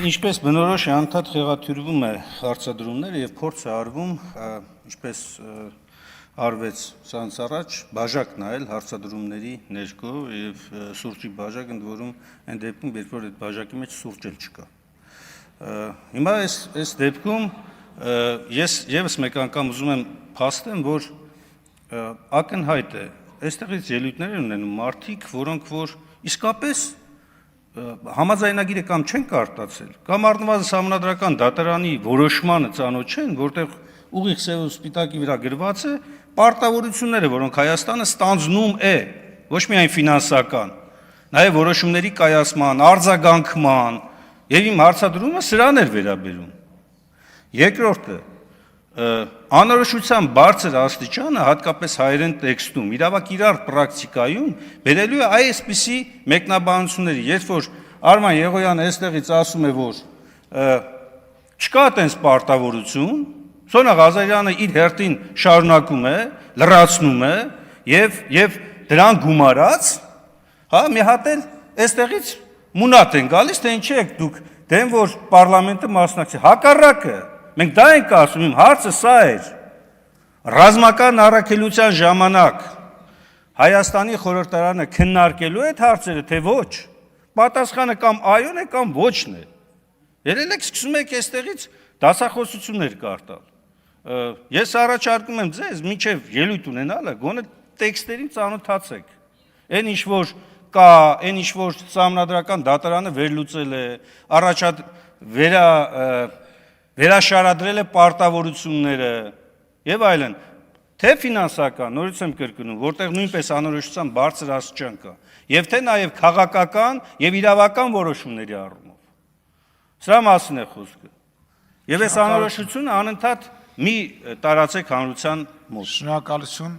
Ինչպես բնորոշ է անդադ խեղաթյուրվում է հարցադրումները եւ փորձ է արվում, ինչպես արվեց սրանց առաջ, բաժակ նայել հարցադրումների ներքո եւ սուրճի բաժակ ընդ որում այն դեպքում, երբ որ այդ բաժակի մեջ սուրճ էլ չկա։ Հիմա այս դեպքում ես եւս մեկ անգամ ուզում եմ փաստեմ, որ ակնհայտ է, այստեղից ելույթներ են ունենում մարդիկ, որոնք որ իսկապես համաձայնագիրը կամ չեն կարտացել, կամ առնվազն սահմանադրական դատարանի որոշմանը ծանոթ չեն, որտեղ ուղիղ սև ու սպիտակի վրա գրված է պարտավորությունները, որոնք Հայաստանը ստանձնում է, ոչ միայն ֆինանսական, նաև որոշումների կայացման, արձագանքման, եւ իմ հարցադրումը սրան էր վերաբերում։ Երկրորդը, անորոշության բարձր աստիճանը, հատկապես հայերեն տեքստում, իրավակ իրար պրակտիկայում բերելու է այսպիսի մեկնաբանությունների, երբ որ Արման Եղոյանը այստեղից ասում է, որ չկա այդպես պարտավորություն, Սոնա Ղազարյանը իր հերթին շարունակում է, լրացնում է եւ դրան գումարած, հա, մի հատ էլ այստեղից մունատ են գալիս, թե ինչի եք դուք դեմ որ պարլամենտը մասնակցի, հակառակը, մենք դա ենք ասում, իմ հարցը սա էր, ռազմական առաքելության ժամանակ Հայաստանի խորհրդարանը քննարկելու է այդ հարցերը, թե ոչ, պատասխանը կամ այոն է կամ ոչն է, երել եք սկսում եք այստեղից դասախոսություններ կարտալ, ես առաջարկում եմ ձեզ, մինչև ելույթ ունենալը, գոնե տեքստերին ծանոթացեք, այն ինչ որ կա, այն ինչ որ սահմանադրական դատարանը վերլուծել է, վերաշարադրել է պարտավորությունները եւ այլն, թե ֆինանսական, նորից եմ կրկնում, որտեղ նույնպես անորոշության բարձր աստիճան կա, եւ թե նաեւ քաղաքական եւ իրավական որոշումների առումով։ Սրա մասին է խոսքը։ Եվ այս անորոշությունը անընդհատ մի տարածեք հանրության մոտ։ Շնորհակալություն։